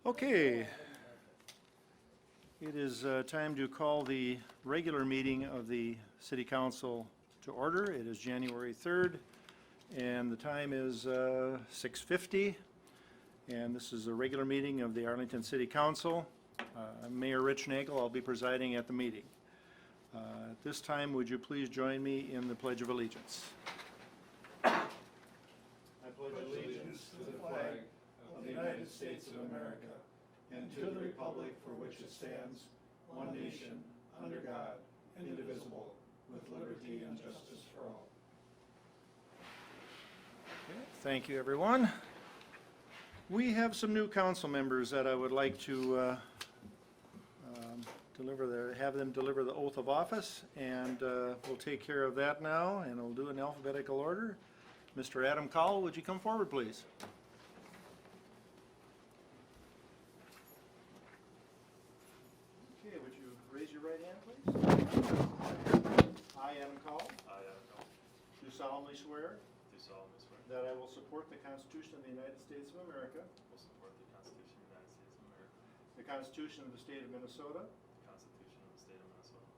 Okay. It is time to call the regular meeting of the City Council to order. It is January 3rd, and the time is 6:50. And this is a regular meeting of the Arlington City Council. I'm Mayor Rich Nagel. I'll be presiding at the meeting. At this time, would you please join me in the Pledge of Allegiance? I pledge allegiance to the flag of the United States of America and to the republic for which it stands, one nation, under God, indivisible, with liberty and justice for all. Okay, thank you, everyone. We have some new council members that I would like to have them deliver the oath of office, and we'll take care of that now, and we'll do it in alphabetical order. Mr. Adam Cowell, would you come forward, please? Okay, would you raise your right hand, please? I, Adam Cowell, do solemnly swear that I will support the Constitution of the United States of America, the Constitution of the State of Minnesota,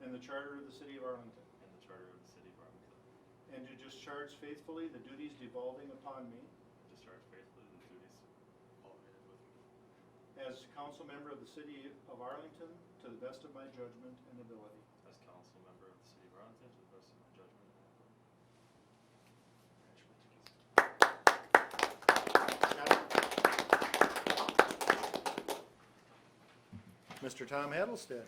and the Charter of the City of Arlington, and to discharge faithfully the duties devolving upon me as council member of the City of Arlington to the best of my judgment and ability. Mr. Tom Hattlestead.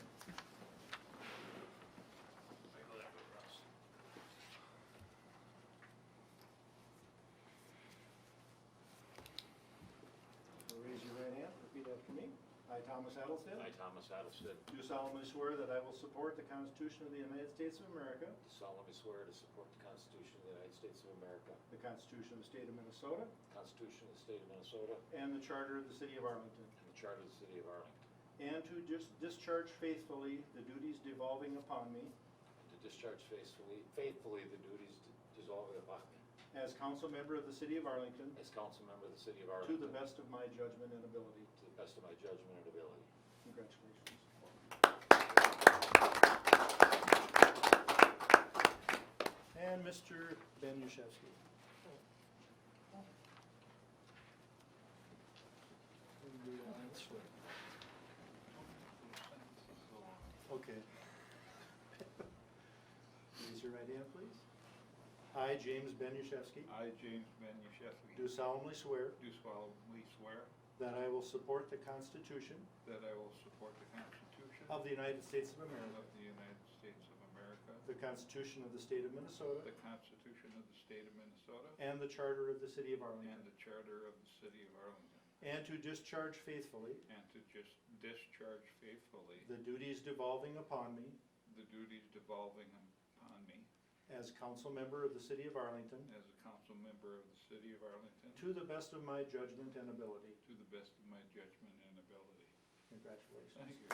Raise your right hand, repeat after me. I, Thomas Hattlestead. I, Thomas Hattlestead. Do solemnly swear that I will support the Constitution of the United States of America, Solemnly swear to support the Constitution of the United States of America, the Constitution of the State of Minnesota, the Constitution of the State of Minnesota, and the Charter of the City of Arlington, and the Charter of the City of Arlington, and to discharge faithfully the duties devolving upon me and to discharge faithfully the duties dissolving upon me as council member of the City of Arlington as council member of the City of to Arlington the best of my judgment and ability. to the best of my judgment and ability. Congratulations. And Mr. Ben Yashewski. Okay. Raise your right hand, please. I, James Ben Yashewski, I, James Ben Yashewski, do solemnly swear do solemnly swear that I will support the Constitution that I will support the Constitution of the United States of America, of the United States of America, the Constitution of the State of Minnesota, the Constitution of the State of Minnesota, and the Charter of the City of and Arlington, the Charter of the City of Arlington, and to discharge faithfully and to just discharge faithfully the duties devolving upon me the duties devolving upon me as council member of the City of Arlington as a council member of the City of Arlington to the best of my judgment and ability. to the best of my judgment and ability. Congratulations. Thank you.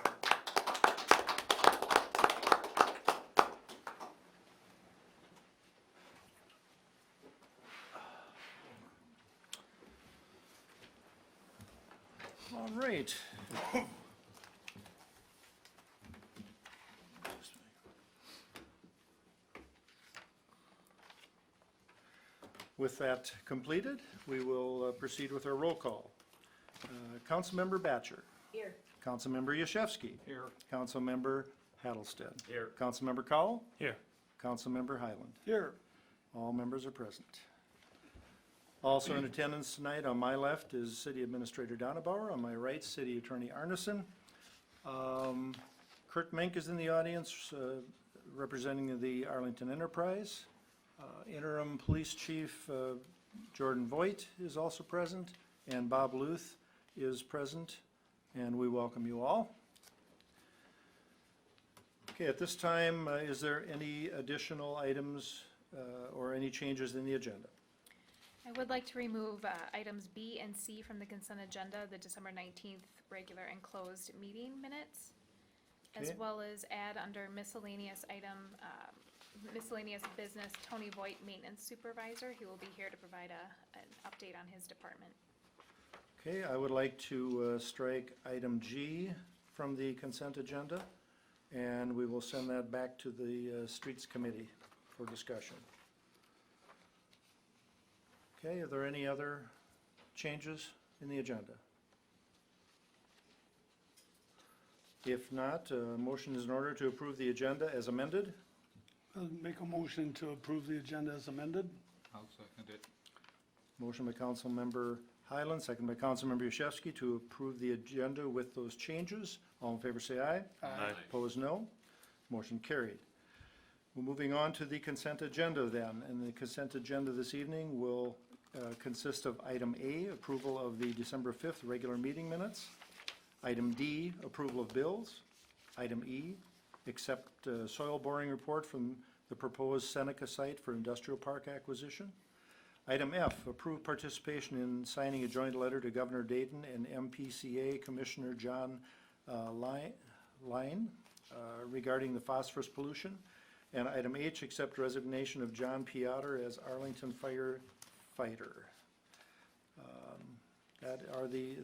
All right. With that completed, we will proceed with our roll call. Councilmember Batcher. Here. Councilmember Yashewski. Here. Councilmember Hattlestead. Here. Councilmember Cowell. Here. Councilmember Highland. Here. All members are present. Also in attendance tonight on my left is City Administrator Donabauer. On my right, City Attorney Arneson. Kurt Mink is in the audience representing the Arlington Enterprise. Interim Police Chief Jordan Voigt is also present, and Bob Luth is present, and we welcome you all. Okay, at this time, is there any additional items or any changes in the agenda? I would like to remove items B and C from the consent agenda, the December 19th regular and closed meeting minutes, as Okay. well as add under miscellaneous item, miscellaneous business, Tony Voigt, Maintenance Supervisor. He will be here to provide an update on his department. Okay, I would like to strike item G from the consent agenda, and we will send that back to the Streets Committee for discussion. Okay, are there any other changes in the agenda? If not, a motion is in order to approve the agenda as amended. I'll make a motion to approve the agenda as amended. I'll second it. Motion by Councilmember Highland, second by Councilmember Yashewski to approve the agenda with those changes. All in favor say aye. Aye. Opposed, no. Motion carried. We're moving on to the consent agenda then, and the consent agenda this evening will consist of item A, approval of the December 5th regular meeting minutes. Item D, approval of bills. Item E, accept soil boring report from the proposed Seneca site for industrial park acquisition. Item F, approve participation in signing a joint letter to Governor Dayton and MPCA Commissioner John Line regarding the phosphorus pollution. And item H, accept resignation of John Piotr as Arlington firefighter.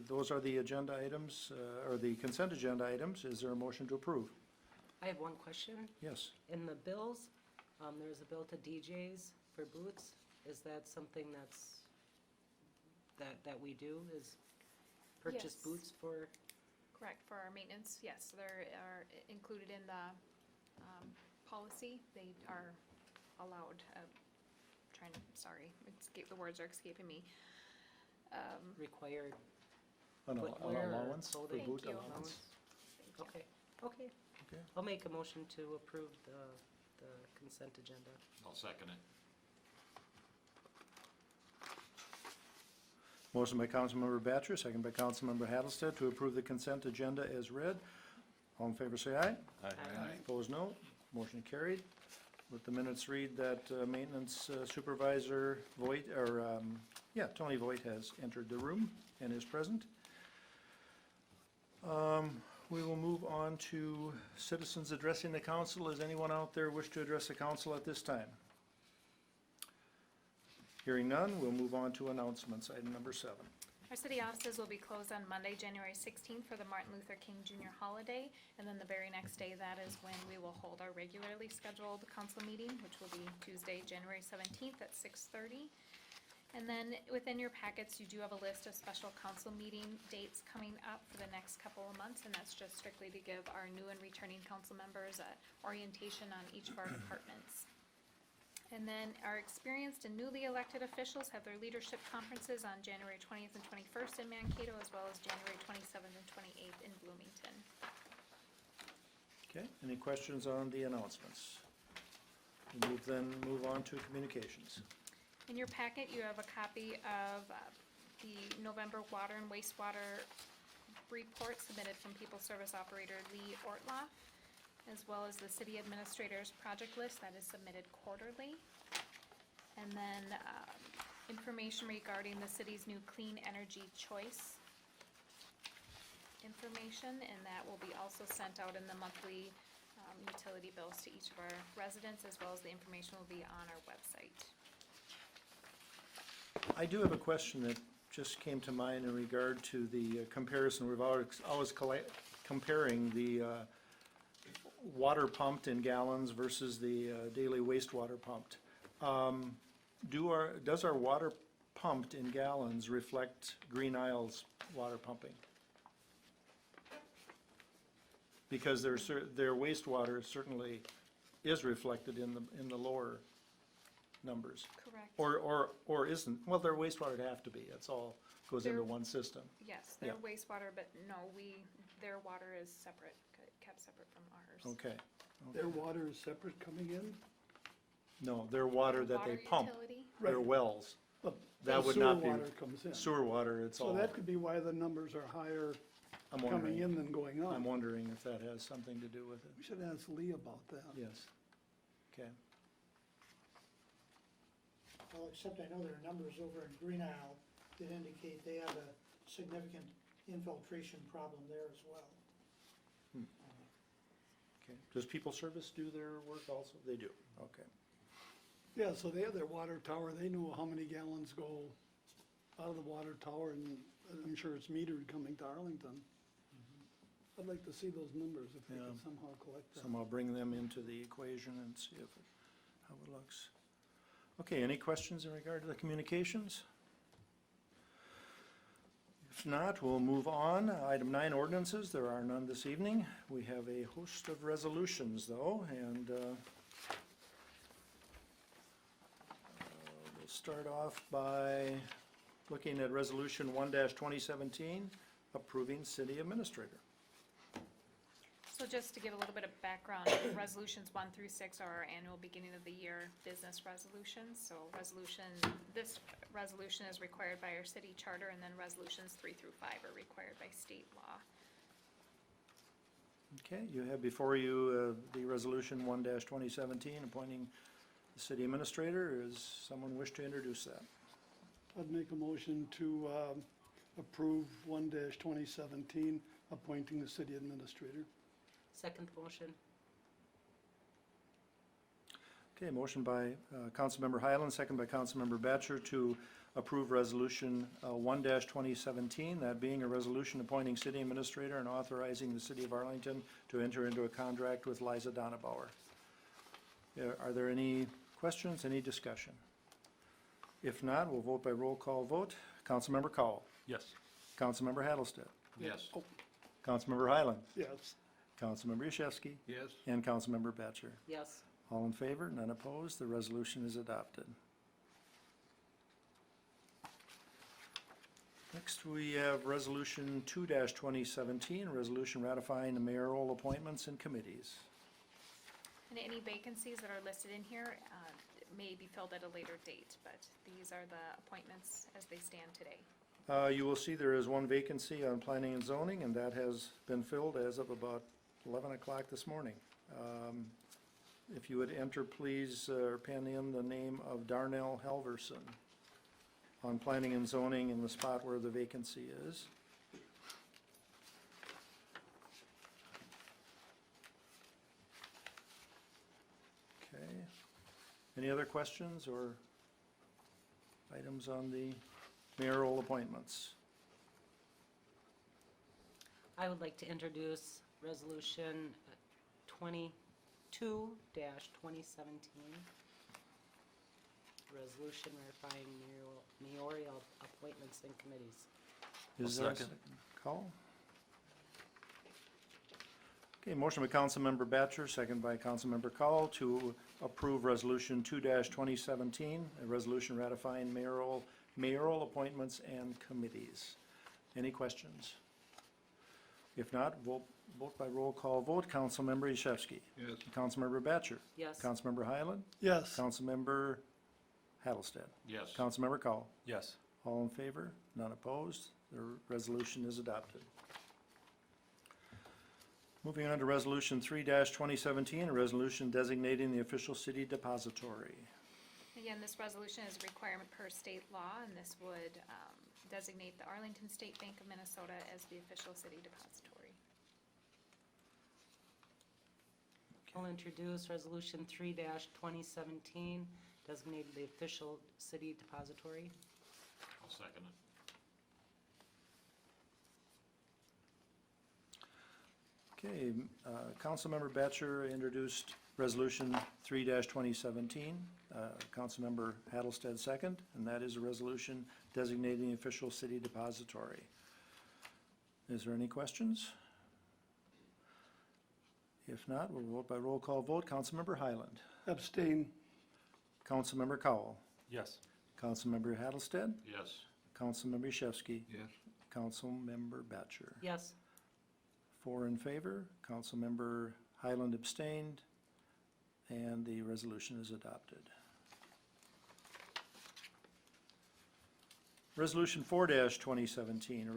Those are the agenda items, or the consent agenda items. Is there a motion to approve? I have one question. Yes. In the bills, there's a bill to DJs for boots. Is that something that we do, is purchase Yes. boots for? Correct, for our maintenance, yes, they are included in the policy. They are allowed, the words are escaping me. Required An footwear or allowance for clothing? boot Thank you. allowance? Thank you. Okay, okay. Okay. I'll make a motion to approve the consent agenda. I'll second it. Motion by Councilmember Batchor, second by Councilmember Hattlestead to approve the consent agenda as read. All in favor say aye. Aye. Opposed, no. Motion carried. Let the minutes read that maintenance supervisor Voigt, Tony Voigt has entered the room and is present. We will move on to citizens addressing the council. Does anyone out there wish to address the council at this time? Hearing none, we'll move on to announcements, item number 7. Our city offices will be closed on Monday, January 16th for the Martin Luther King Jr. holiday, and then the very next day, that is when we will hold our regularly scheduled council meeting, which will be Tuesday, January 17th at 6:30. And then within your packets, you do have a list of special council meeting dates coming up for the next couple of months, and that's just strictly to give our new and returning council members orientation on each of our departments. And then our experienced and newly elected officials have their leadership conferences on January 20th and 21st in Mankato, as well as January 27th and 28th in Bloomington. Okay, any questions on the announcements? We'll move on to communications. In your packet, you have a copy of the November water and wastewater report submitted from People Service Operator Lee Ortloff, as well as the city administrator's project list that is submitted quarterly. And then information regarding the city's new clean energy choice information, and that will be also sent out in the monthly utility bills to each of our residents, as well as the information will be on our website. I do have a question that just came to mind in regard to the comparison. We've always comparing the water pumped in gallons versus the daily wastewater pumped. Does our water pumped in gallons reflect Green Isle's water pumping? Because their wastewater certainly is reflected in the lower numbers. Correct. Or isn't, well, their wastewater would have to be, it's all goes into Their- one system. Yes, their Yeah. wastewater, but no, their water is separate, kept separate from ours. Okay. Their water is separate coming in? No, their water that they Water pump, utility? their Right. wells, But That the would sewer not be water comes in. sewer water, it's So all, that could be why the numbers are higher I'm coming wondering, in than going I'm out. wondering if that has something to do with it. We should ask Lee about that. Yes. Okay. Well, except I know there are numbers over in Green Isle that indicate they have a significant infiltration problem there as well. Okay. Does People Service do their work also? They do, okay. Yeah, so they have their water tower, they know how many gallons go out of the water tower, and I'm sure it's metered coming to Arlington. I'd like to see those numbers if they Yeah. could somehow collect them. Somehow bring them into the equation and see how it looks. Okay, any questions in regard to the communications? If not, we'll move on. Item 9, ordinances. There are none this evening. We have a host of resolutions, though, and we'll start off by looking at Resolution 1-2017, approving city administrator. So just to give a little bit of background, resolutions 1 through 6 are our annual beginning of the year business resolutions. So this resolution is required by our city charter, and then resolutions 3 through 5 are required by state law. Okay, you have before you the Resolution 1-2017, appointing the city administrator. Is someone wish to introduce that? I'd make a motion to approve 1-2017, appointing the city administrator. Second motion. Okay, motion by Councilmember Highland, second by Councilmember Batchor to approve Resolution 1-2017, that being a resolution appointing city administrator and authorizing the city of Arlington to enter into a contract with Liza Donabauer. Are there any questions, any discussion? If not, we'll vote by roll call vote. Councilmember Cowell. Yes. Councilmember Hattlestead. Yes. Councilmember Highland. Yes. Councilmember Yashewski. Yes. And Councilmember Batchor. Yes. All in favor, none opposed, the resolution is adopted. Next, we have Resolution 2-2017, a resolution ratifying the mayoral appointments and committees. And any vacancies that are listed in here may be filled at a later date, but these are the appointments as they stand today. You will see there is one vacancy on planning and zoning, and that has been filled as of about 11 o'clock this morning. If you would enter, please, or pen in the name of Darnell Halverson on planning and zoning in the spot where the vacancy is. Okay. Any other questions or items on the mayoral appointments? I would like to introduce Resolution 22-2017. Resolution ratifying mayoral appointments and committees. Is there a second call? Okay, motion by Councilmember Batchor, second by Councilmember Cowell to approve Resolution 2-2017, a resolution ratifying mayoral appointments and committees. Any questions? If not, vote by roll call vote. Councilmember Yashewski. Yes. Councilmember Batchor. Yes. Councilmember Highland. Yes. Councilmember Hattlestead. Yes. Councilmember Cowell. Yes. All in favor? None opposed? The resolution is adopted. Moving on to Resolution 3-2017, a resolution designating the official city depository. Again, this resolution is a requirement per state law, and this would designate the Arlington State Bank of Minnesota as the official city depository. I'll introduce Resolution 3-2017, designated the official city depository. I'll second it. Okay, Councilmember Batchor introduced Resolution 3-2017. Councilmember Hattlestead second, and that is a resolution designating the official city depository. Is there any questions? If not, we'll vote by roll call vote. Councilmember Highland. Abstain. Councilmember Cowell. Yes. Councilmember Hattlestead. Yes. Councilmember Yashewski. Yes. Councilmember Batchor. Yes. 4 in favor. Councilmember Highland abstained, and the resolution is adopted. Resolution 4-2017, a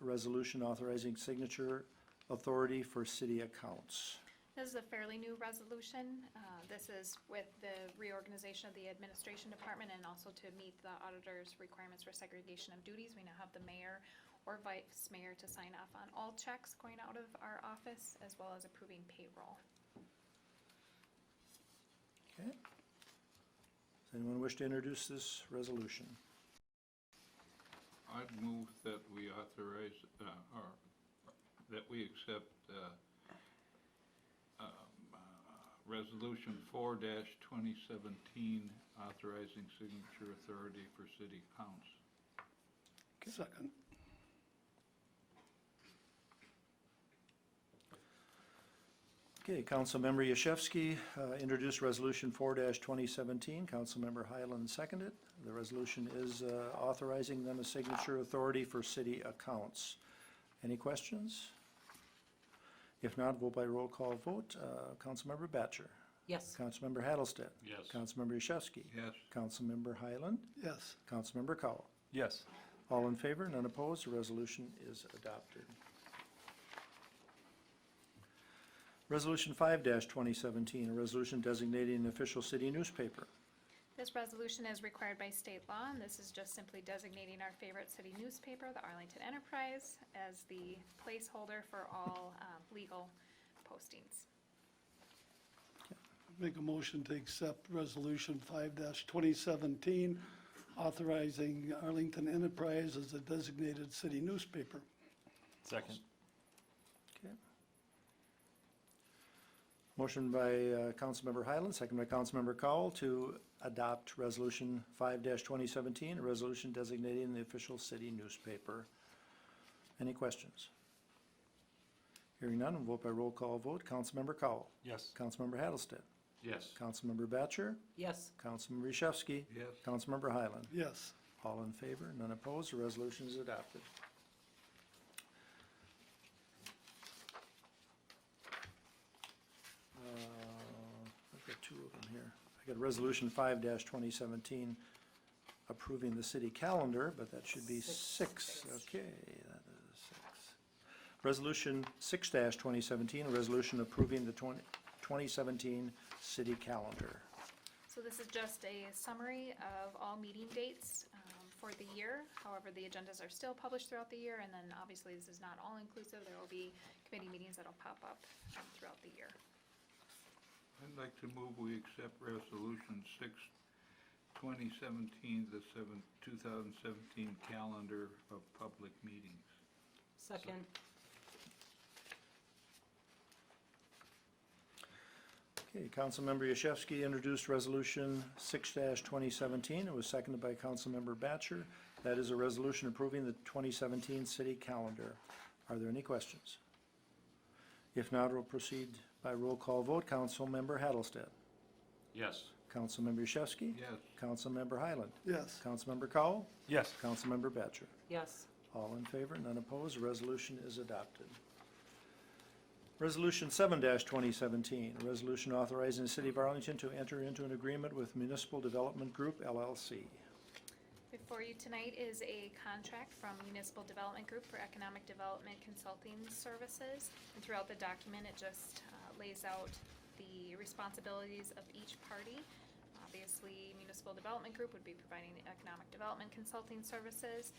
resolution authorizing signature authority for city accounts. This is a fairly new resolution. This is with the reorganization of the administration department and also to meet the auditor's requirements for segregation of duties. We now have the mayor or vice mayor to sign off on all checks going out of our office, as well as approving payroll. Okay. Does anyone wish to introduce this resolution? I'd move that we authorize, or that we accept Resolution 4-2017, authorizing signature authority for city council. Second. Okay, Councilmember Yashewski introduced Resolution 4-2017. Councilmember Highland seconded. The resolution is authorizing then a signature authority for city accounts. Any questions? If not, vote by roll call vote. Councilmember Batcher. Yes. Councilmember Hattlestead. Yes. Councilmember Yashewski. Yes. Councilmember Highland. Yes. Councilmember Cowell. Yes. All in favor, none opposed, the resolution is adopted. Resolution 5-2017, a resolution designating an official city newspaper. This resolution is required by state law, and this is just simply designating our favorite city newspaper, the Arlington Enterprise, as the placeholder for all legal postings. Make a motion to accept Resolution 5-2017, authorizing Arlington Enterprise as a designated city newspaper. Second. Okay. Motion by Councilmember Highland, second by Councilmember Cowell to adopt Resolution 5-2017, a resolution designating the official city newspaper. Any questions? Hearing none, we'll vote by roll call vote. Councilmember Cowell. Yes. Councilmember Hattlestead. Yes. Councilmember Batcher. Yes. Councilmember Yashewski. Yes. Councilmember Highland. Yes. All in favor, none opposed, the resolution is adopted. I've got two of them here. I got Resolution 5-2017 approving the city calendar, but that should be six. Okay, that is six. Resolution 6-2017, a resolution approving the 2017 city calendar. So this is just a summary of all meeting dates for the year. However, the agendas are still published throughout the year, and then obviously this is not all inclusive. There will be committee meetings that'll pop up throughout the year. I'd like to move we accept Resolution 6-2017, the 2017 calendar of public meetings. Second. Okay, Councilmember Yashewski introduced Resolution 6-2017. It was seconded by Councilmember Batcher. That is a resolution approving the 2017 city calendar. Are there any questions? If not, we'll proceed by roll call vote. Councilmember Hattlestead. Yes. Councilmember Yashewski. Yes. Councilmember Highland. Yes. Councilmember Cowell. Yes. Councilmember Batcher. Yes. All in favor, none opposed, the resolution is adopted. Resolution 7-2017, a resolution authorizing the city of Arlington to enter into an agreement with Municipal Development Group LLC. Before you tonight is a contract from Municipal Development Group for economic development consulting services. And throughout the document, it just lays out the responsibilities of each party. Obviously, Municipal Development Group would be providing the economic development consulting services,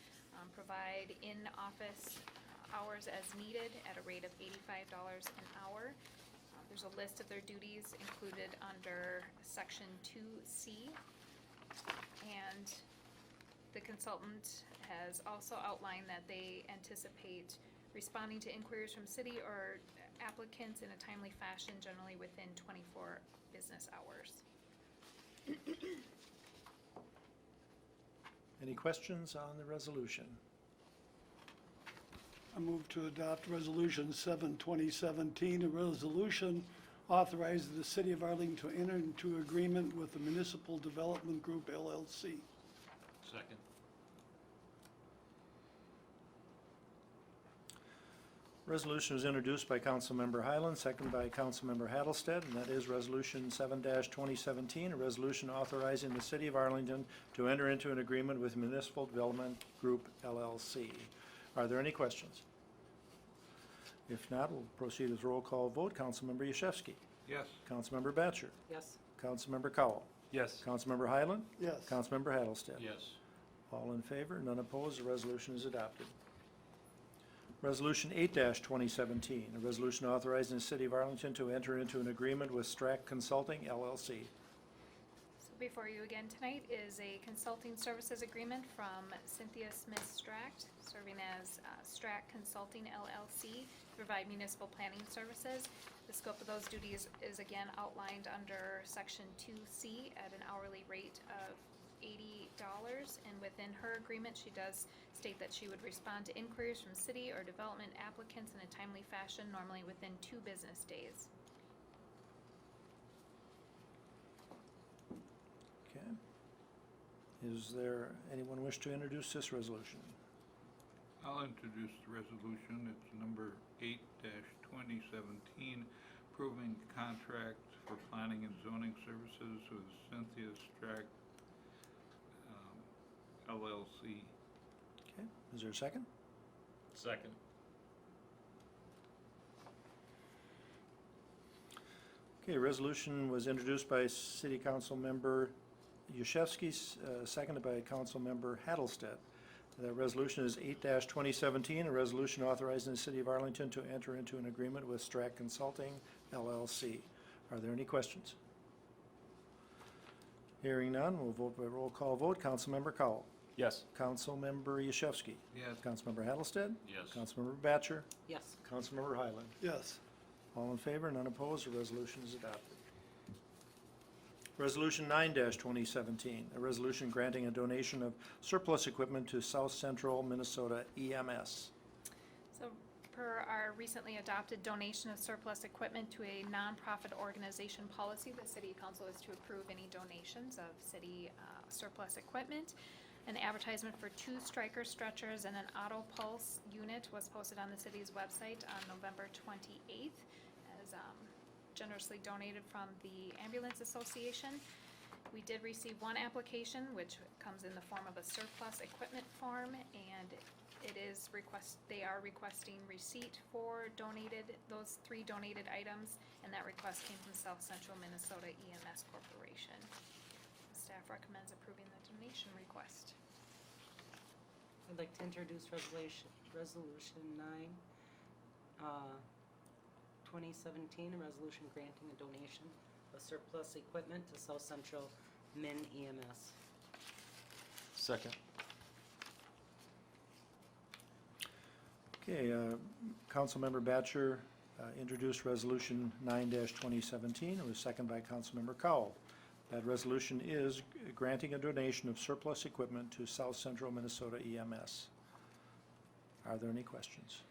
provide in-office hours as needed at a rate of $85 an hour. There's a list of their duties included under Section 2C. And the consultant has also outlined that they anticipate responding to inquiries from city or applicants in a timely fashion, generally within 24 business hours. Any questions on the resolution? I move to adopt Resolution 7-2017, a resolution authorizing the city of Arlington to enter into agreement with the Municipal Development Group LLC. Second. Resolution was introduced by Councilmember Highland, seconded by Councilmember Hattlestead, and that is Resolution 7-2017, a resolution authorizing the city of Arlington to enter into an agreement with Municipal Development Group LLC. Are there any questions? If not, we'll proceed with roll call vote. Councilmember Yashewski. Yes. Councilmember Batcher. Yes. Councilmember Cowell. Yes. Councilmember Highland. Yes. Councilmember Hattlestead. Yes. All in favor, none opposed, the resolution is adopted. Resolution 8-2017, a resolution authorizing the city of Arlington to enter into an agreement with Strack Consulting LLC. So Before you again tonight is a consulting services agreement from Cynthia Smith-Strack, serving as Strack Consulting LLC, to provide municipal planning services. The scope of those duties is again outlined under Section 2C at an hourly rate of $80, and within her agreement, she does state that she would respond to inquiries from city or development applicants in a timely fashion, normally within 2 business days. Okay. Is there anyone wish to introduce this resolution? I'll introduce the resolution. It's number 8-2017, approving contract for planning and zoning services with Cynthia Strack LLC. Okay, is there a second? Second. Okay, resolution was introduced by City Council Member Yashewski, seconded by Council Member Hattlestead. The resolution is 8-2017, a resolution authorizing the City of Arlington to enter into an agreement with Strack Consulting LLC. Are there any questions? Hearing none, we'll vote by roll call vote. Councilmember Cowell. Yes. Councilmember Yashewski. Yes. Councilmember Hattlestead. Yes. Councilmember Batchor. Yes. Councilmember Highland. Yes. All in favor, none opposed, the resolution is adopted. Resolution 9-2017, a resolution granting a donation of surplus equipment to South Central Minnesota EMS. So per our recently adopted donation of surplus equipment to a nonprofit organization policy, the city council is to approve any donations of city surplus equipment. An advertisement for 2 striker stretchers and an auto pulse unit was posted on the city's website on November 28th as generously donated from the Ambulance Association. We did receive 1 application, which comes in the form of a surplus equipment form, and they are requesting receipt for those 3 donated items, and that request came from South Central Minnesota EMS Corporation. Staff recommends approving the donation request. I'd like to introduce resolution 9-2017, a resolution granting a donation of surplus equipment to South Central Min EMS. Second. Okay, Councilmember Batchor introduced resolution 9-2017. It was seconded by Councilmember Cowell. That resolution is granting a donation of surplus equipment to South Central Minnesota EMS. Are there any questions?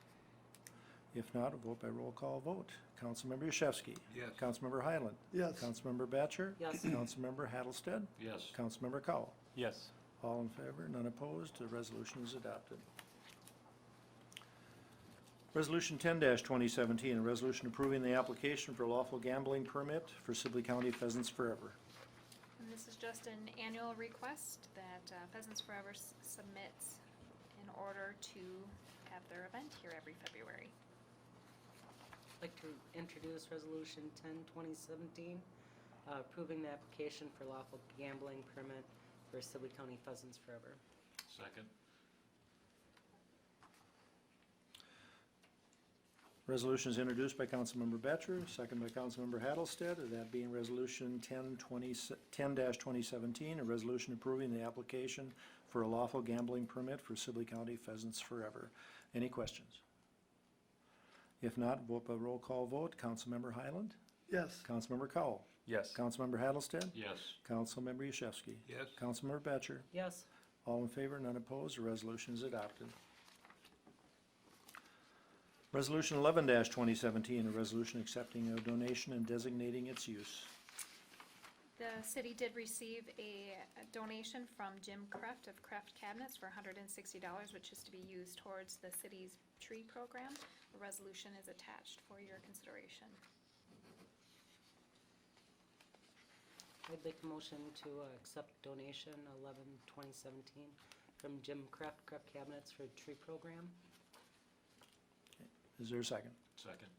If not, a vote by roll call vote. Councilmember Yashewski. Yes. Councilmember Highland. Yes. Councilmember Batchor. Yes. Councilmember Hattlestead. Yes. Councilmember Cowell. Yes. All in favor, none opposed, the resolution is adopted. Resolution 10-2017, a resolution approving the application for lawful gambling permit for Sibley County Pheasants Forever. And this is just an annual request that Pheasants Forever submits in order to have their event here every February. I'd like to introduce resolution 10-2017, approving the application for lawful gambling permit for Sibley County Pheasants Forever. Second. Resolution is introduced by Councilmember Batchor, second by Councilmember Hattlestead, that being resolution 10-2017, a resolution approving the application for a lawful gambling permit for Sibley County Pheasants Forever. Any questions? If not, vote by roll call vote. Councilmember Highland. Yes. Councilmember Cowell. Yes. Councilmember Hattlestead. Yes. Councilmember Yashewski. Yes. Councilmember Batchor. Yes. All in favor, none opposed, the resolution is adopted. Resolution 11-2017, a resolution accepting a donation and designating its use. The city did receive a donation from Jim Kreft of Kreft Cabinets for $160, which is to be used towards the city's tree program. The resolution is attached for your consideration. I'd like a motion to accept donation 11-2017 from Jim Kreft Cabinets for tree program. Is there a second? Second.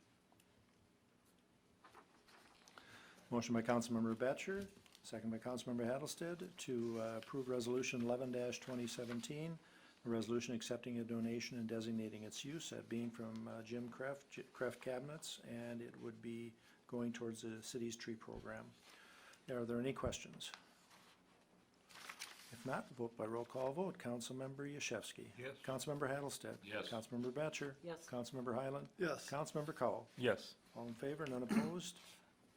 Motion by Councilmember Batchor, second by Councilmember Hattlestead to approve Resolution 11-2017, a resolution accepting a donation and designating its use, that being from Jim Kreft Cabinets, and it would be going towards the city's tree program. Are there any questions? If not, vote by roll call vote. Councilmember Yashewski. Yes. Councilmember Hattlestead. Yes. Councilmember Batchor. Yes. Councilmember Highland. Yes. Councilmember Cowell. Yes. All in favor, none opposed.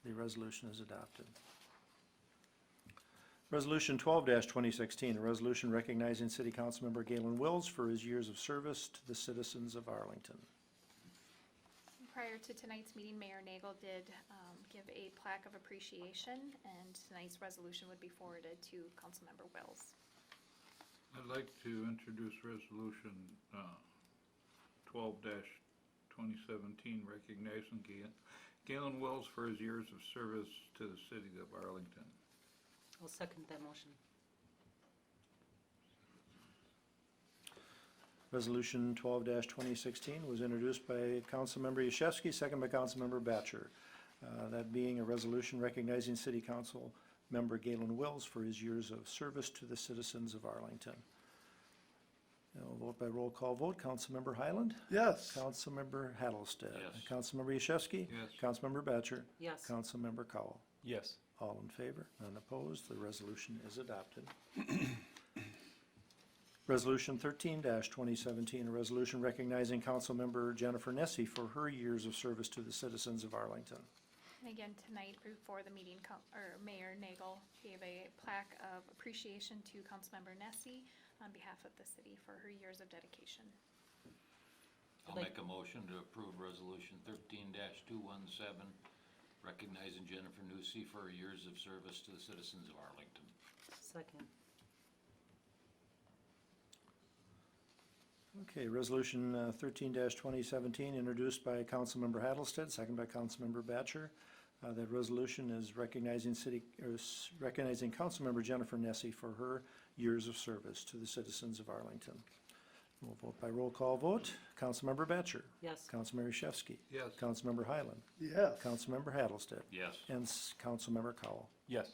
The resolution is adopted. Resolution 12-2016, a resolution recognizing City Councilmember Galen Wills for his years of service to the citizens of Arlington. Prior to tonight's meeting, Mayor Nagel did give a plaque of appreciation, and tonight's resolution would be forwarded to Councilmember Wills. I'd like to introduce resolution 12-2017, recognizing Galen Wells for his years of service to the city of Arlington. I'll second that motion. Resolution 12-2016 was introduced by Councilmember Yashewski, second by Councilmember Batchor. That being a resolution recognizing City Council Member Galen Wills for his years of service to the citizens of Arlington. We'll vote by roll call vote. Councilmember Highland. Yes. Councilmember Hattlestead. Yes. Councilmember Yashewski. Yes. Councilmember Batchor. Yes. Councilmember Cowell. Yes. All in favor, none opposed, the resolution is adopted. Resolution 13-2017, a resolution recognizing Councilmember Jennifer Nessie for her years of service to the citizens of Arlington. And again, tonight before the meeting, Mayor Nagel gave a plaque of appreciation to Councilmember Nessie on behalf of the city for her years of dedication. I'll make a motion to approve resolution 13-217, recognizing Jennifer Nussey for her years of service to the citizens of Arlington. Second. Okay, resolution 13-2017, introduced by Councilmember Hattlestead, second by Councilmember Batchor. That resolution is recognizing Councilmember Jennifer Nessie for her years of service to the citizens of Arlington. We'll vote by roll call vote. Councilmember Batchor. Yes. Councilmember Yashewski. Yes. Councilmember Highland. Yes. Councilmember Hattlestead. Yes. And Councilmember Cowell. Yes.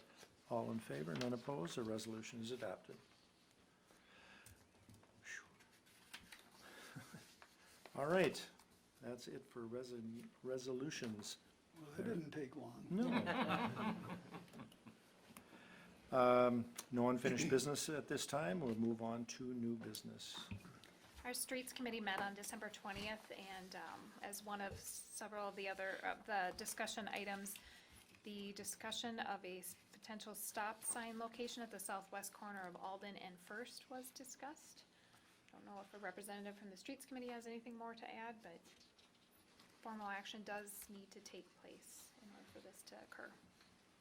All in favor, none opposed, the resolution is adopted. All right, that's it for resolutions. Well, it didn't take long. No. No unfinished business at this time. We'll move on to new business. Our Streets Committee met on December 20th, and as one of several of the discussion items, the discussion of a potential stop sign location at the southwest corner of Alden and First was discussed. Don't know if a representative from the Streets Committee has anything more to add, but formal action does need to take place in order for this to occur.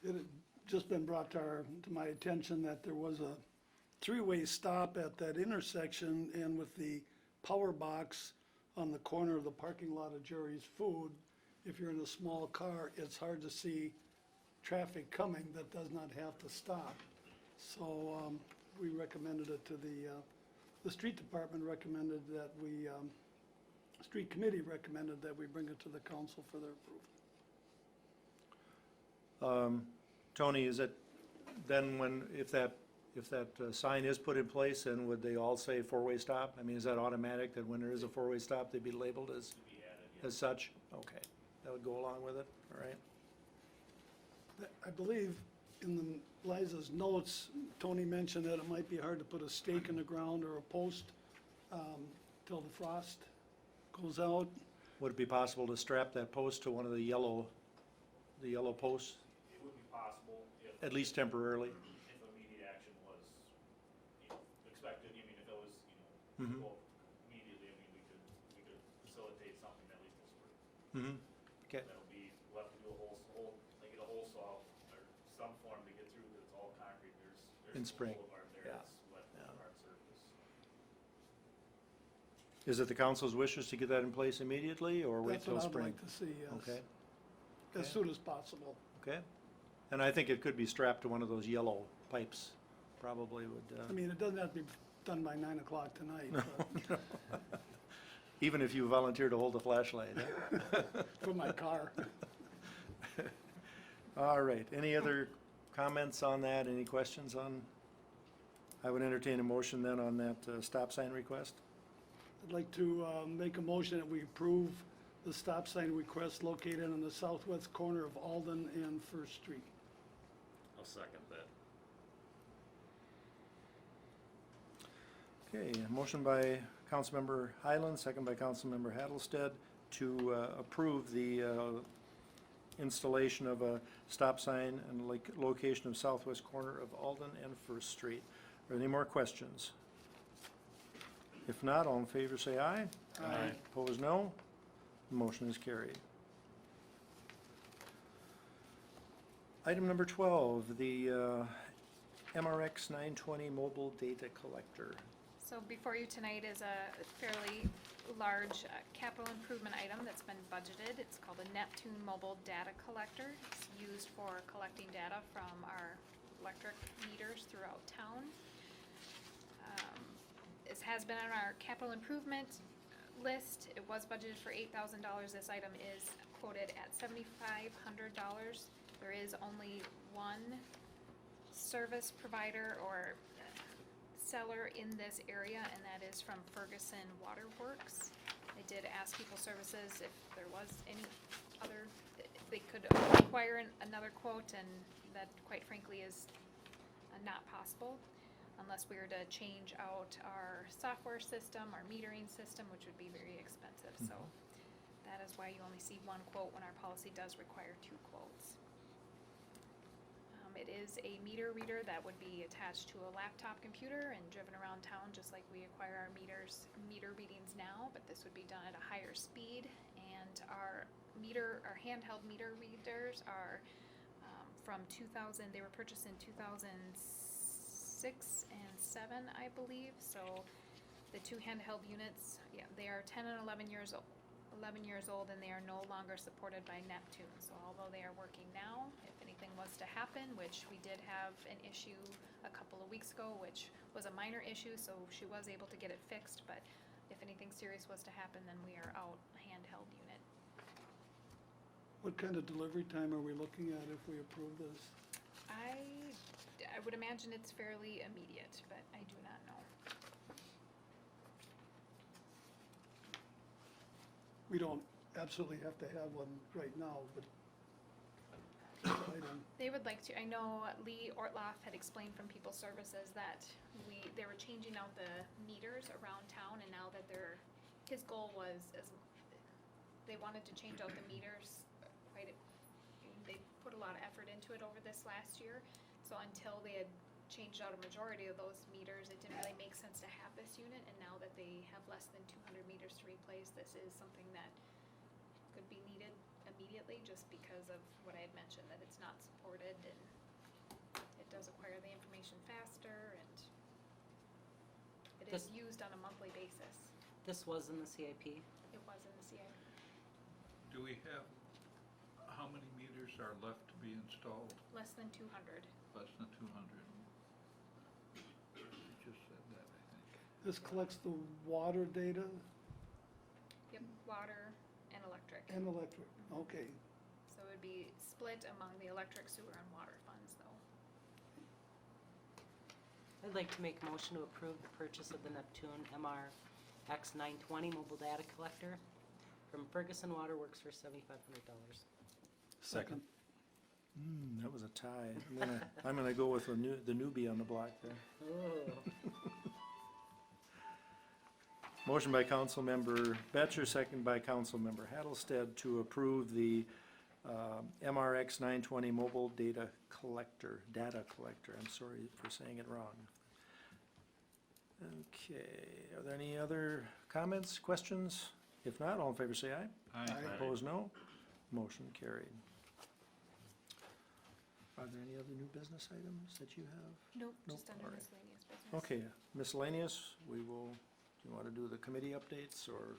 It had just been brought to my attention that there was a three-way stop at that intersection, and with the power box on the corner of the parking lot of Jerry's Food, if you're in a small car, it's hard to see traffic coming that does not have to stop. So we recommended it to the street department recommended that we, street committee recommended that we bring it to the council for their approval. Tony, is it then if that sign is put in place, then would they all say four-way stop? I mean, is that automatic that when there is a four-way stop, they'd be labeled as such? Okay, that would go along with it, all right? I believe in Liza's notes, Tony mentioned that it might be hard to put a stake in the ground or a post till the frost goes out. Would it be possible to strap that post to one of the yellow posts, It would be possible if, at least temporarily? if immediate action was, expected. I mean, if it was, Mhm. well, immediately, I mean, we could facilitate something at least this spring. Mm-hmm. Okay, That'll be, we'll have to do a whole, like a hole saw or some form to get through, because it's all concrete. There's In no spring. boulevard there, Yeah. it's wet, Yeah. hard surface. is it the council's wishes to get that in place immediately, or wait That's till what I'd spring? like to see, yes. Okay, As soon as possible. okay. And I think it could be strapped to one of those yellow pipes, probably would, I mean, it doesn't have to be done by 9 o'clock tonight, but even if you volunteer to hold the flashlight. Huh? for my car. All right, any other comments on that, any questions on? I would entertain a motion then on that stop sign request. I'd like to make a motion that we approve the stop sign request located on the southwest corner of Alden and First Street. I'll second that. Okay, a motion by Councilmember Highland, second by Councilmember Hattlestead to approve the installation of a stop sign and location of southwest corner of Alden and First Street. Are there any more questions? If not, all in favor say aye. Aye. Opposed, no. Motion is carried. Item number 12, the MRX 920 mobile data collector. So before you tonight is a fairly large capital improvement item that's been budgeted. It's called a Neptune Mobile Data Collector. It's used for collecting data from our electric meters throughout town. This has been on our capital improvement list. It was budgeted for $8,000. This item is quoted at $7,500. There is only one service provider or seller in this area, and that is from Ferguson Waterworks. I did ask People Services if there was any other, if they could acquire another quote, and that quite frankly is not possible unless we were to change out our software system, our metering system, which would be very expensive. So that is why you only see one quote when our policy does require two quotes. It is a meter reader that would be attached to a laptop computer and driven around town just like we acquire our meter readings now, but this would be done at a higher speed. And our handheld meter readers are from 2000, they were purchased in 2006 and 7, I believe. So the two handheld units, yeah, they are 10 and 11 years old. And they are no longer supported by Neptune. So although they are working now, if anything was to happen, which we did have an issue a couple of weeks ago, which was a minor issue, so she was able to get it fixed, but if anything serious was to happen, then we are out a handheld unit. What kind of delivery time are we looking at if we approve this? I would imagine it's fairly immediate, but I do not know. We don't absolutely have to have one right now, but item. They would like to, I know Lee Ortloff had explained from People Services that they were changing out the meters around town, and now that his goal was, they wanted to change out the meters, right? They put a lot of effort into it over this last year, so until they had changed out a majority of those meters, it didn't really make sense to have this unit, and now that they have less than 200 meters to replace, this is something that could be needed immediately, just because of what I had mentioned, that it's not supported, and it does acquire the information faster, and it is used on a monthly basis. This was in the CIP. It was in the CIP. Do we have, how many meters are left to be installed? Less than 200. Less than 200. You just said that, I think. This collects the water data Yep, water and electric. and electric, okay. So it would be split among the electric, sewer, and water funds, though. I'd like to make a motion to approve the purchase of the Neptune MRX 920 mobile data collector from Ferguson Waterworks for $7,500. Second. That was a tie. I'm gonna go with the newbie on the block there. Oh. Motion by Councilmember Batchor, second by Councilmember Hattlestead to approve the MRX 920 mobile data collector. I'm sorry for saying it wrong. Okay, are there any other comments, questions? If not, all in favor say aye. Aye. Opposed, no. Motion carried. Are there any other new business items that you have? Nope, Nope, just under all right. miscellaneous business. Okay, miscellaneous, do you want to do the committee updates, or?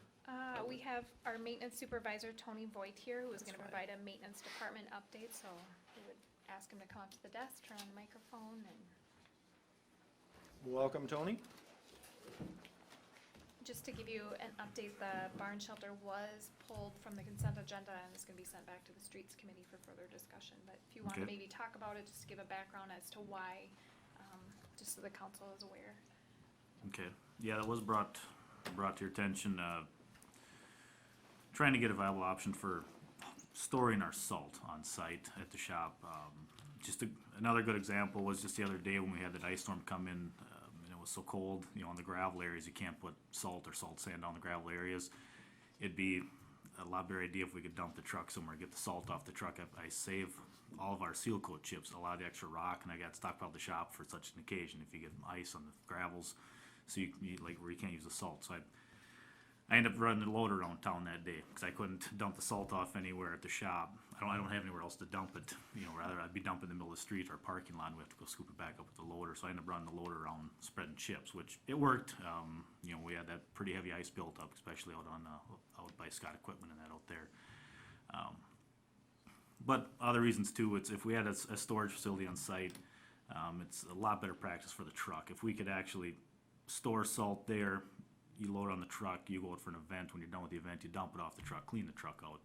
We have our maintenance supervisor, Tony Voigt, here, who is That's gonna fine. provide a maintenance department update, so we would ask him to come up to the desk, turn on the microphone, and Welcome, Tony. just to give you an update, the barn shelter was pulled from the consent agenda and is gonna be sent back to the streets committee for further discussion, but if you wanna Okay. maybe talk about it, just give a background as to why, just so the council is aware. Okay, yeah, that was brought to your attention, trying to get a viable option for storing our salt on site at the shop. Another good example was just the other day when we had that ice storm come in, and it was so cold, you know, on the gravel areas, you can't put salt or salt sand on the gravel areas. It'd be a lot better idea if we could dump the truck somewhere, get the salt off the truck. I save all of our seal coat chips, a lot of the extra rock, and I got stockpiled at the shop for such an occasion. If you get ice on the gravels, so you like where you can't use the salt. So I ended up running the loader around town that day because I couldn't dump the salt off anywhere at the shop. I don't have anywhere else to dump it. You know, rather I'd be dumping in the middle of the street or parking lot, and we have to go scoop it back up with the loader. So I ended up running the loader around spreading chips, which it worked. You know, we had that pretty heavy ice built up, especially out by Scott Equipment and that out there. But other reasons too, it's if we had a storage facility on site, it's a lot better practice for the truck. If we could actually store salt there, you load it on the truck, you go out for an event, when you're done with the event, you dump it off the truck, clean the truck out.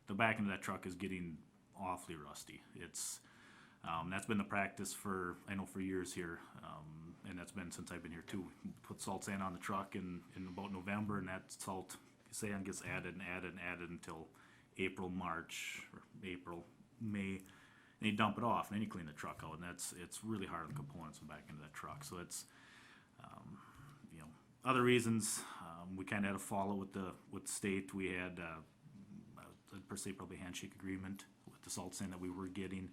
The back end of that truck is getting awfully rusty. It's that's been the practice for years here, and that's been since I've been here too. We put salt sand on the truck in about November, and that salt sand gets added and added and added until April, March, or April, May, and you dump it off, and then you clean the truck out, and it's really hard on the components in the back end of that truck. So it's you know, other reasons, we kind of had a follow with the state. We had per se probably a handshake agreement with the salt sand that we were getting.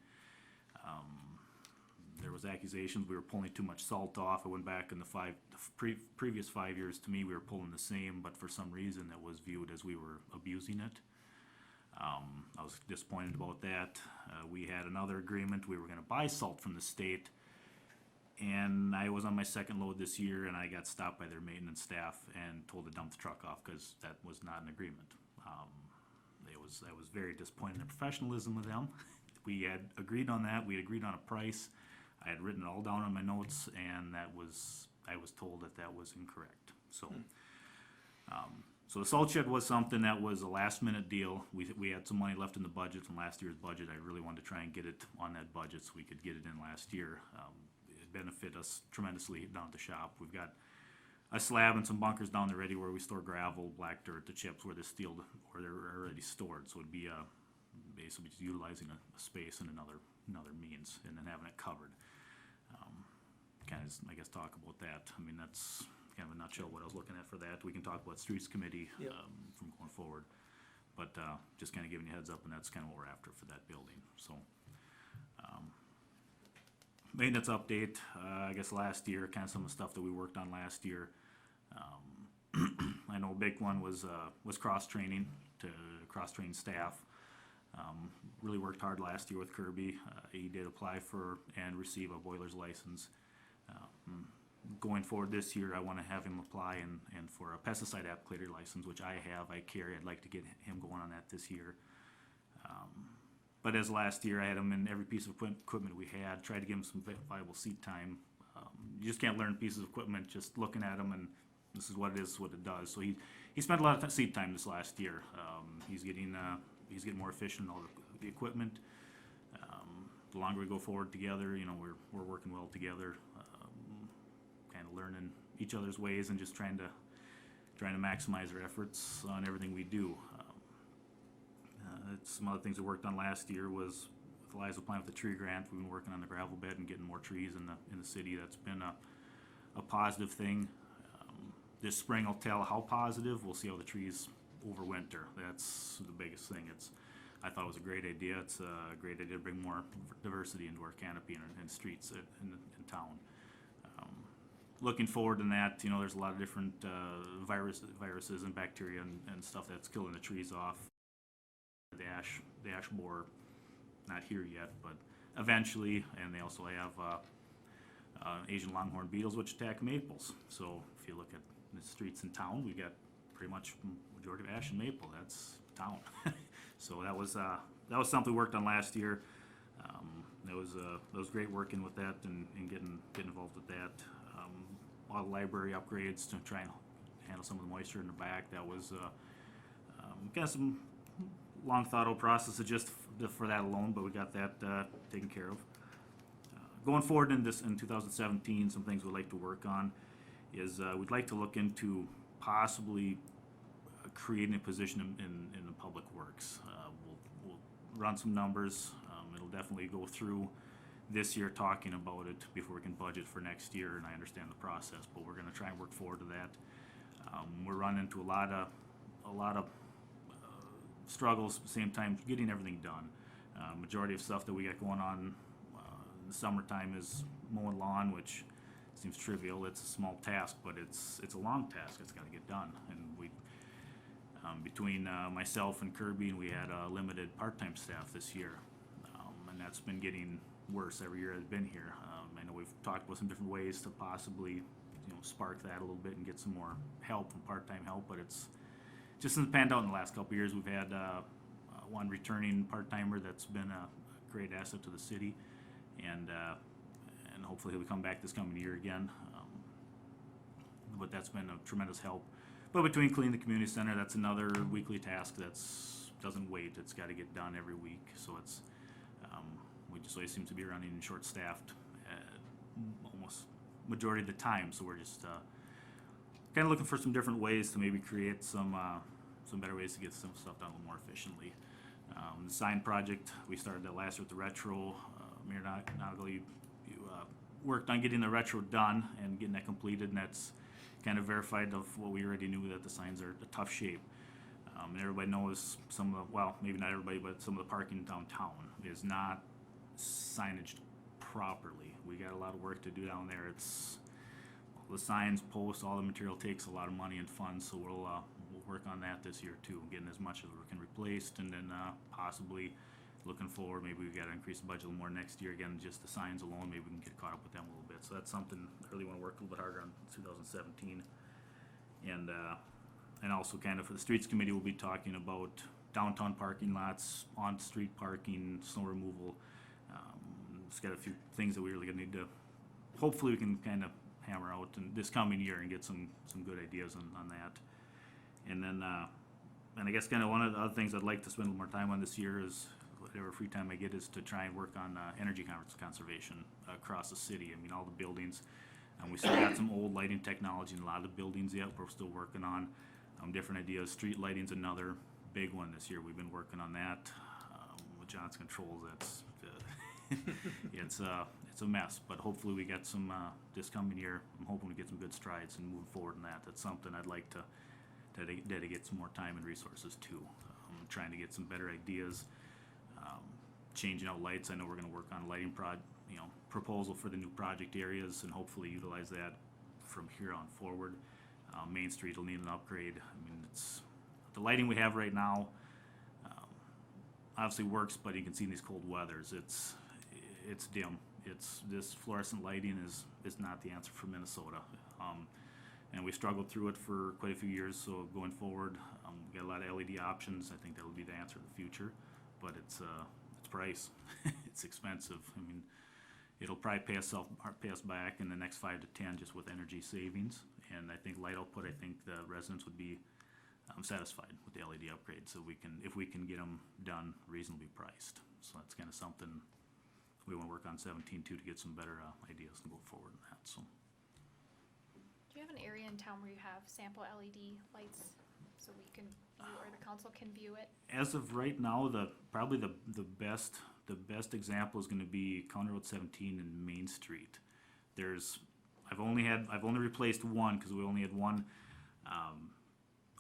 There was accusations we were pulling too much salt off. I went back in the previous 5 years. To me, we were pulling the same, but for some reason it was viewed as we were abusing it. I was disappointed about that. We had another agreement. We were going to buy salt from the state, and I was on my second load this year, and I got stopped by their maintenance staff and told to dump the truck off because that was not an agreement. I was very disappointed in the professionalism of them. We had agreed on that. We had agreed on a price. I had written it all down on my notes, and I was told that was incorrect. So, so the salt shed was something that was a last minute deal. We had some money left in the budget from last year's budget. I really wanted to try and get it on that budget so we could get it in last year. It benefited us tremendously down at the shop. We've got a slab and some bunkers down there ready where we store gravel, black dirt, the chips where they're already stored. So it'd be basically just utilizing a space and another means, and then having it covered. Kind of, I guess, talk about that. I mean, that's kind of a nutshell what I was looking at for that. We can talk about streets committee from going forward, but just kind of giving you a heads up, and that's kind of what we're after for that building. So maintenance update. I guess last year, kind of some of the stuff that we worked on last year. I know a big one was cross training staff. Really worked hard last year with Kirby. He did apply for and receive a boiler's license. Going forward this year, I want to have him apply and for a pesticide applicator license, which I carry. I'd like to get him going on that this year. But as last year, I had him in every piece of equipment we had, tried to give him some viable seat time. You just can't learn pieces of equipment just looking at them, and this is what it is, what it does. So he spent a lot of seat time this last year. He's getting more efficient in all the equipment. The longer we go forward together, you know, we're working well together, kind of learning each other's ways and just trying to maximize our efforts on everything we do. Some other things we worked on last year was with Eliza applying with the tree grant. We've been working on the gravel bed and getting more trees in the city. That's been a positive thing. This spring will tell how positive. We'll see how the trees overwinter. That's the biggest thing. I thought it was a great idea. It's a great idea to bring more diversity into our canopy and streets in town. Looking forward to that, you know, there's a lot of different viruses and bacteria and stuff that's killing the trees off. The ash borer, not here yet, but eventually. And they also have Asian longhorn beetles, which attack maples. So if you look at the streets in town, we got pretty much majority of ash and maple. That's town. So that was something we worked on last year. That was great working with that and getting involved with that. A lot of library upgrades to try and handle some of the moisture in the back. That was kind of some long thought out processes just for that alone, but we got that taken care of. Going forward in 2017, some things we'd like to work on is we'd like to look into possibly creating a position in the public works. We'll run some numbers. It'll definitely go through this year talking about it before we can budget for next year, and I understand the process, but we're gonna try and work forward to that. We're running into a lot of struggles at the same time getting everything done. Majority of stuff that we got going on in the summertime is mowing lawn, which seems trivial. It's a small task, but it's a long task. It's got to get done. And we, between myself and Kirby, we had a limited part-time staff this year, and that's been getting worse every year I've been here. I know we've talked about some different ways to possibly, spark that a little bit and get some more help from part-time help, but it's just hasn't panned out in the last couple of years. We've had one returning part-timer that's been a great asset to the city, and hopefully he'll come back this coming year again. But that's been a tremendous help. But between cleaning the community center, that's another weekly task that's doesn't wait. It's got to get done every week. So it's we just always seem to be running short-staffed almost majority of the time. So we're just kind of looking for some different ways to maybe create some better ways to get some stuff done a little more efficiently. The sign project, we started that last year with the retro. Mayor Nagel, you worked on getting the retro done and getting that completed, and that's kind of verified of what we already knew, that the signs are a tough shape. And everybody knows some of the, well, maybe not everybody, but some of the parking downtown is not signaged properly. We got a lot of work to do down there. It's the signs, posts, all the material takes a lot of money and funds, so we'll work on that this year too, getting as much of it can replaced, and then possibly looking forward, maybe we got to increase the budget a little more next year. Again, just the signs alone, maybe we can get caught up with them a little bit. So that's something I really want to work a little bit harder on 2017. And also kind of for the streets committee, we'll be talking about downtown parking lots, on-street parking, snow removal. Just got a few things that we really gonna need to, hopefully we can kind of hammer out in this coming year and get some good ideas on that. And then, and I guess kind of one of the other things I'd like to spend a little more time on this year is, whatever free time I get, is to try and work on energy conservation across the city. I mean, all the buildings, we still got some old lighting technology in a lot of the buildings yet. We're still working on different ideas. Street lighting's another big one this year. We've been working on that with Johnson Controls. That's it's a mess, but hopefully we get some this coming year. I'm hoping we get some good strides and move forward in that. That's something I'd like to dedicate some more time and resources to. Trying to get some better ideas. Changing out lights. I know we're going to work on a lighting proposal for the new project areas, and hopefully utilize that from here on forward. Main Street will need an upgrade. I mean, it's the lighting we have right now. Obviously works, but you can see in these cold weathers, it's dim. This fluorescent lighting is not the answer for Minnesota. And we struggled through it for quite a few years. So going forward, we got a lot of LED options. I think that'll be the answer in the future, but it's price. It's expensive. I mean, it'll probably pay us back in the next 5 to 10 just with energy savings. And I think light output, I think the residents would be satisfied with the LED upgrade. So if we can get them done reasonably priced. So that's kind of something we want to work on 17 too, to get some better ideas and go forward in that. So. Do you have an area in town where you have sample LED lights so we can view, or the council can view it? As of right now, probably the best example is going to be County Road 17 and Main Street. I've only replaced one because we only had one.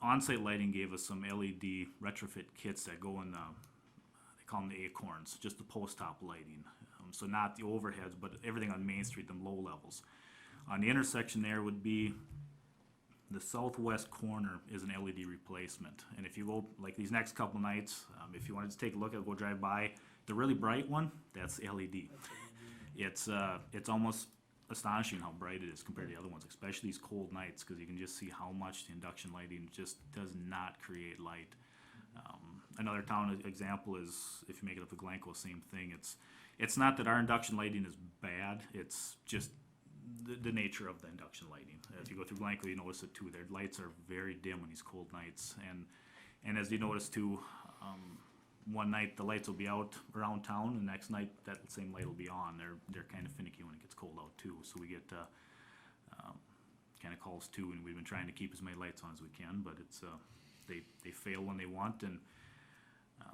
On-site lighting gave us some LED retrofit kits that go in they call them the acorns, just the post-top lighting. So not the overheads, but everything on Main Street, them low levels. On the intersection there would be the southwest corner is an LED replacement. And if you go, like these next couple nights, if you wanted to take a look at it, go drive by, the really bright one, that's LED. It's almost astonishing how bright it is compared to the other ones, especially these cold nights, because you can just see how much the induction lighting just does not create light. Another town example is, if you make it up to Glencoe, same thing. It's not that our induction lighting is bad, it's just the nature of the induction lighting. If you go through Glencoe, you notice it too. Their lights are very dim on these cold nights, and as you notice too, one night the lights will be out around town, and the next night that same light will be on. They're kind of finicky when it gets cold out too. So we get kind of calls too, and we've been trying to keep as many lights on as we can, but it's they fail when they want, and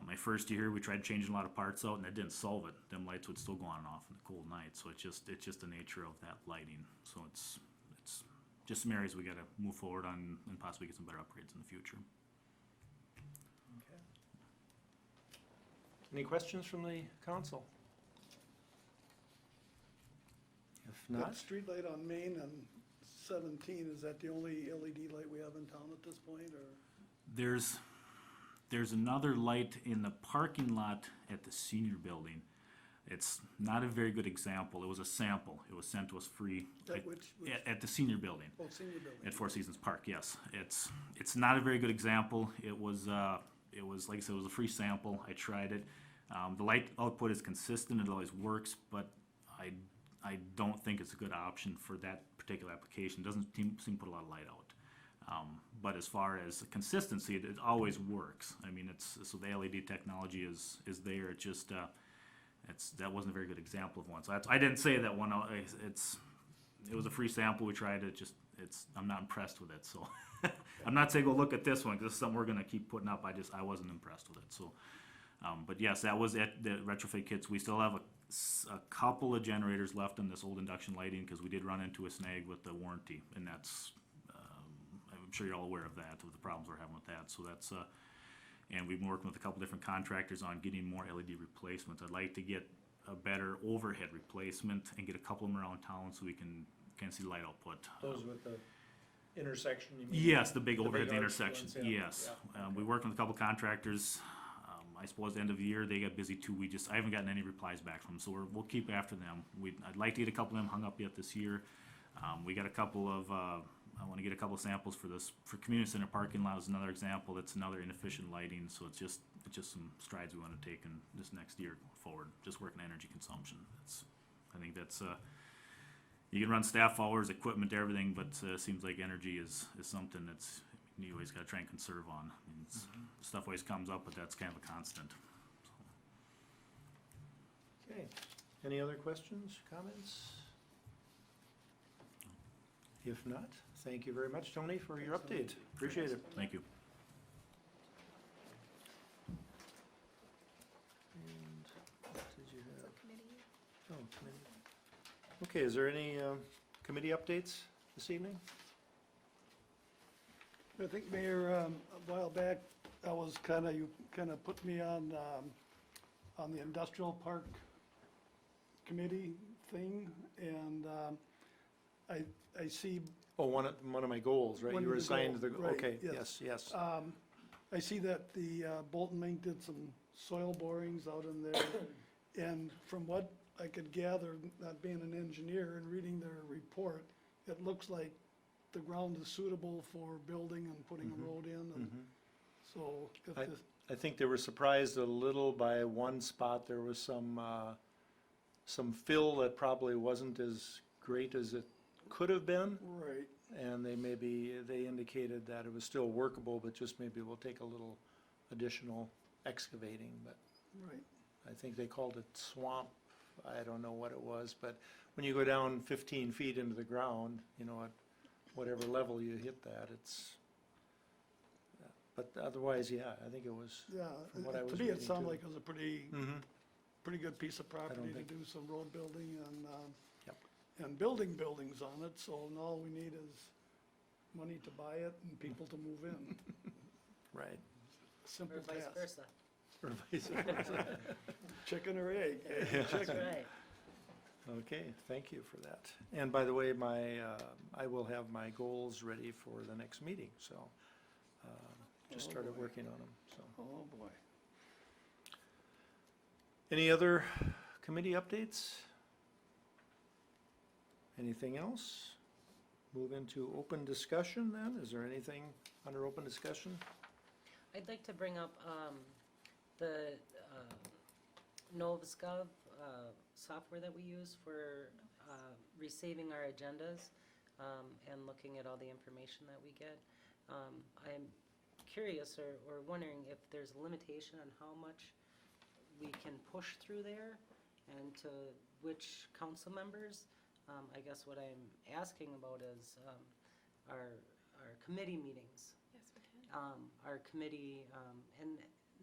My first year, we tried changing a lot of parts out, and it didn't solve it. Them lights would still go on and off in the cold nights, so it's just the nature of that lighting. So it's just some areas we gotta move forward on and possibly get some better upgrades in the future. Okay. Any questions from the council? If That not, street light on Main and 17, is that the only LED light we have in town at this point, or? There's another light in the parking lot at the senior building. It's not a very good example. It was a sample. It was sent to us free At which? at the senior building. Oh, senior building. At Four Seasons Park, yes. It's not a very good example. It was like I said, it was a free sample. I tried it. The light output is consistent. It always works, but I don't think it's a good option for that particular application. It doesn't seem to put a lot of light out. But as far as consistency, it always works. I mean, so the LED technology is there. It just that wasn't a very good example of one. So I didn't say that one. It was a free sample. We tried it. I'm not impressed with it. So I'm not saying go look at this one because this is something we're gonna keep putting up. I wasn't impressed with it. So, but yes, that was at the retrofit kits. We still have a couple of generators left in this old induction lighting because we did run into a snag with the warranty, and that's I'm sure you're all aware of that, of the problems we're having with that. So that's and we've been working with a couple different contractors on getting more LED replacements. I'd like to get a better overhead replacement and get a couple of them around town so we can see light output. those with the intersection, you mean? Yes, the big The overhead big arch intersection, ones, yeah. yes. Yeah, We worked with a couple contractors. I suppose the end of the year, they got busy too. I haven't gotten any replies back from them, so we'll keep after them. I'd like to get a couple of them hung up yet this year. We got a couple of, I wanna get a couple of samples for community center parking lot is another example. That's another inefficient lighting, so it's just some strides we wanna take in this next year forward, just working on energy consumption. I think that's, you can run staff hours, equipment, everything, but seems like energy is something that's you always gotta try and conserve on. I mean, stuff always comes up, but that's kind of a constant. Okay, any other questions, comments? If not, thank you very much, Tony, for your update. Appreciate it. Thank you. And what did you So have? committee, Oh, committee. Okay, is there any committee updates this evening? I think, Mayor, a while back, you kinda put me on the industrial park committee thing, and I see, Oh, one of my goals, right? One You of were the assigned to the, goal, right, okay, yes. yes. I see that the Bolton Mink did some soil borings out in there, and from what I could gather, not being an engineer and reading their report, it looks like the ground is suitable for building and putting a road in, and so if I- this, I think they were surprised a little by one spot. There was some fill that probably wasn't as great as it could have been. right, And they indicated that it was still workable, but just maybe will take a little additional excavating, but right. I think they called it swamp. I don't know what it was, but when you go down 15 feet into the ground, you know, at whatever level you hit that, but otherwise, yeah, I think it was. Yeah, From what I to was me, it reading, sounded too. like it was a pretty good piece of property to think- do some road building Yep. and building buildings on it, so now all we need is money to buy it and people to move in. Right. Simple Or vice task. versa. Or vice versa. Chicken or egg? That's Chicken. right. Okay, thank you for that. And by the way, I will have my goals ready for the next meeting, so, just Oh, started boy. working on them, so. Oh, boy. Any other committee updates? Anything else? Move into open discussion then? Is there anything under open discussion? I'd like to bring up the NovsGov software that we use for receiving our agendas and looking at all the information that we get. I'm curious or wondering if there's a limitation on how much we can push through there and to which council members. I guess what I'm asking about is our committee meetings. yes, we can. Our committee, and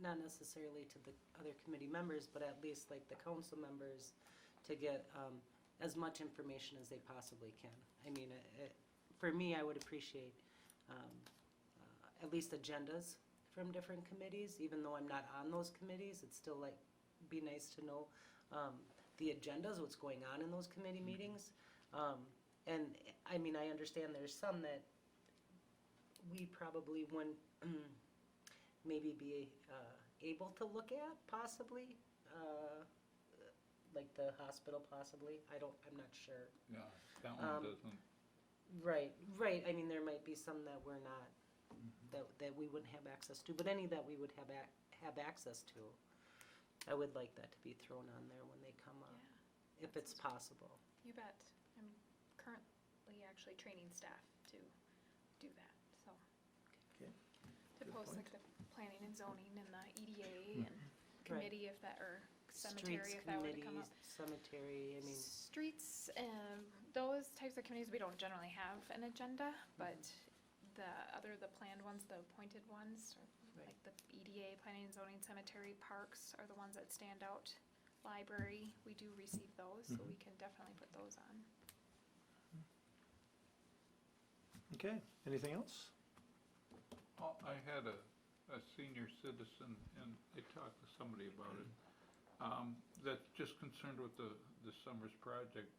not necessarily to the other committee members, but at least like the council members to get as much information as they possibly can. I mean, for me, I would appreciate at least agendas from different committees, even though I'm not on those committees, it's still like, be nice to know the agendas, what's going on in those committee meetings. And, I mean, I understand there's some that we probably wouldn't maybe be able to look at, possibly, like the hospital possibly, I'm not sure. Yeah, that one doesn't, Right, I mean, there might be some that we're not, that we wouldn't have access to, but any that we would have access to, I would like that to be thrown on there when they come up, if it's possible. You bet. I'm currently actually training staff to do that, so. Okay. To post like the planning and zoning and the EDA and committee if that, or cemetery if that were to come up. Streets, committees, cemetery, I mean, Streets, those types of committees, we don't generally have an agenda, but the planned ones, the appointed ones, Right. like the EDA, planning and zoning, cemetery, parks are the ones that stand out. Library, we do receive those, so we can definitely put those on. Okay, anything else? I had a senior citizen, and I talked to somebody about it, that's just concerned with the summer's project.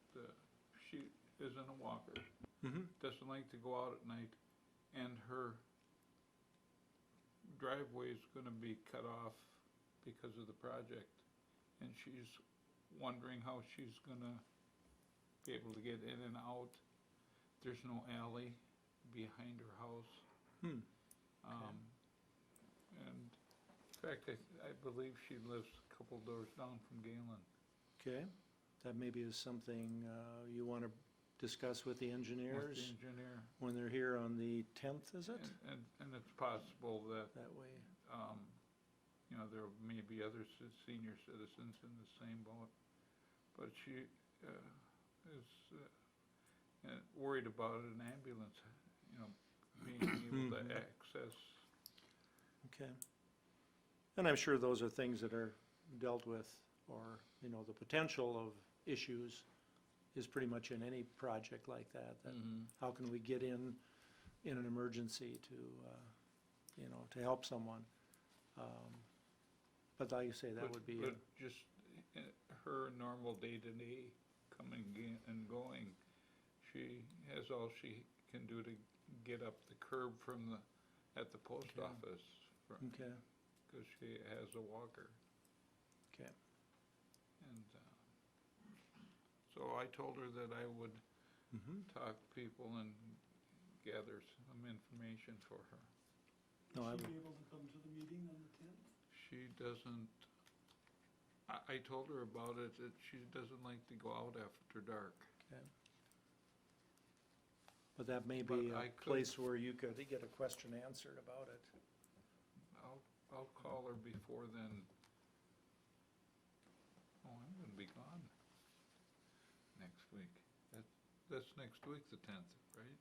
She isn't a walker, doesn't like to go out at night, and her driveway is gonna be cut off because of the project. And she's wondering how she's gonna be able to get in and out. There's no alley behind her house. And in fact, I believe she lives a couple doors down from Galen. Okay, that maybe is something you want to discuss with the With engineers the engineer. when they're here on the 10th, is it? And it's possible that, That way, you know, there may be other senior citizens in the same boat. But she is worried about an ambulance, you know, being able to access. okay. And I'm sure those are things that are dealt with, or, you know, the potential of issues is pretty much in any project like that. How can we get in an emergency to, you know, to help someone? But like you say, that would be, But just her normal day-to-day coming and going, she has all she can do to get up the curb at the post Okay. office, okay, because she has a walker. okay. And so I told her that I would talk to people and gather some information for her. No, I Will she would, be able to come to the meeting on the 10th? She doesn't, I told her about it, that she doesn't like to go out after dark. okay. But that may But be I a could- place where you could get a question answered about it. I'll call her before then. Oh, I'm gonna be gone next week. That's next week, the 10th, right?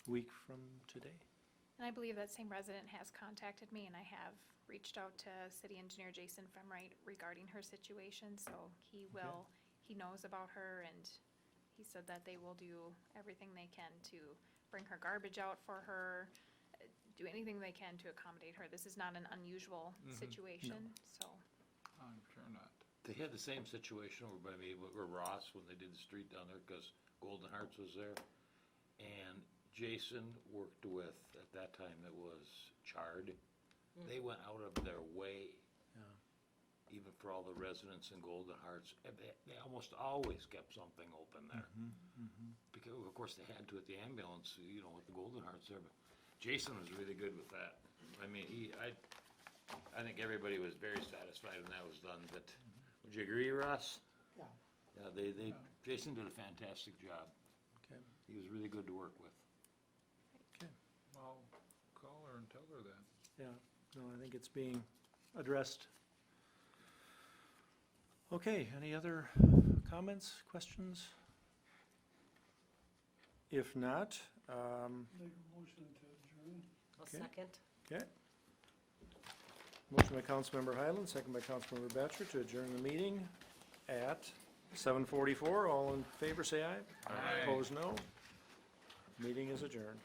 Week from today. And I believe that same resident has contacted me, and I have reached out to City Engineer Jason Femright regarding her situation, so he knows about her, and he said that they will do everything they can to bring her garbage out for her, do anything they can to accommodate her. This is not an unusual situation, so. I'm sure not. They had the same situation over by me, where Ross, when they did the street down there, because Golden Hearts was there. And Jason worked with, at that time it was Chard. They went out of their way, even for all the residents in Golden Hearts. And they almost always kept something open there. Because, of course, they had to at the ambulance, you know, with the Golden Hearts there. But Jason was really good with that. I mean, I think everybody was very satisfied when that was done, but would you agree, Ross? Yeah. Yeah, Jason did a fantastic job. Okay, He was really good to work with. okay, I'll call her and tell her that. yeah, no, I think it's being addressed. Okay, any other comments, questions? If not, Make a motion to adjourn. I'll Okay. second. okay. Motion by Councilmember Highland, second by Councilmember Batchor to adjourn the meeting at 7:44. All in favor, say aye. Aye. Opposed, no. Meeting is adjourned.